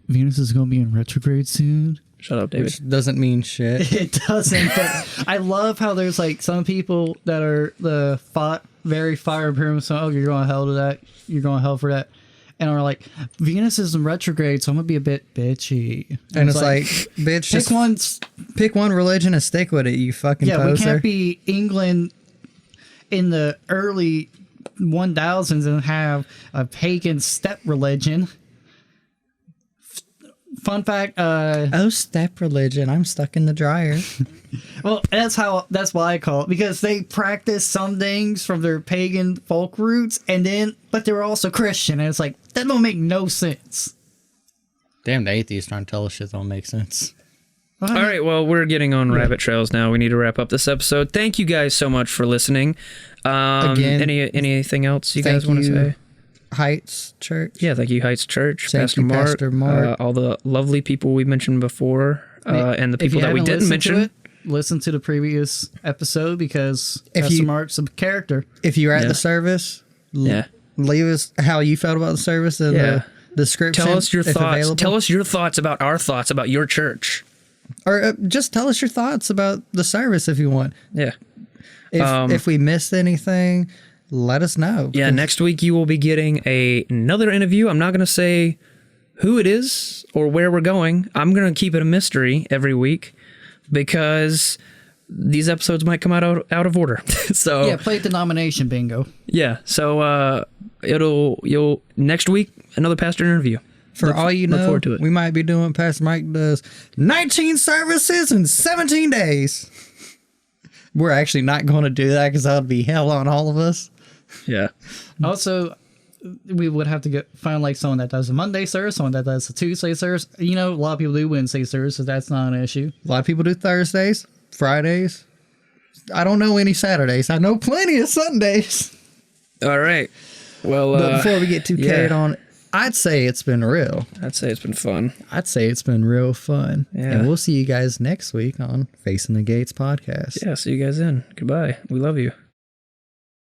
Venus is going to be in retrograde soon. Shut up, David. Which doesn't mean shit. It doesn't, but I love how there's like some people that are very fire brimstone. So, oh, you're going to hell to that. You're going to hell for that. And are like, Venus is in retrograde, so I'm going to be a bit bitchy. And it's like, bitch, pick one religion and stick with it, you fucking poser. We can't be England in the early 1000s and have a pagan steppe religion. Fun fact, step religion. I'm stuck in the dryer. Well, that's why I call it, because they practice some things from their pagan folk roots, but they're also Christian, and it's like, that don't make no sense. Damn, the atheists trying to tell us shit don't make sense. All right, well, we're getting on rabbit trails now. We need to wrap up this episode. Thank you guys so much for listening. Again, anything else you guys want to say? Heights Church. Yeah, thank you, Heights Church. Pastor Mark. All the lovely people we mentioned before, and the people that we didn't mention. listen to the previous episode because Pastor Mark's a character. If you're at the service, leave us how you felt about the service in the description. Tell us your thoughts. Available. Tell us your thoughts about our thoughts about your church. Or just tell us your thoughts about the service if you want. Yeah. If we missed anything, let us know. Yeah, next week you will be getting another interview. I'm not going to say who it is or where we're going. I'm going to keep it a mystery every week because these episodes might come out of order. So yeah, play denomination bingo. Yeah, so you'll next week another pastor interview. For all you know, we might be doing Pastor Mike does 19 services in 17 days. We're actually not going to do that because that would be hell on all of us. Yeah. Also, we would have to find like someone that does a Monday service, someone that does a Tuesday service. You know, a lot of people do Wednesday service, so that's not an issue. A lot of people do Thursdays, Fridays. I don't know any Saturdays. I know plenty of Sundays. All right. Well, but before we get too carried on, I'd say it's been real. I'd say it's been fun. I'd say it's been real fun. Yeah. And we'll see you guys next week on Facing the Gates podcast. Yeah, see you guys then. Goodbye. We love you.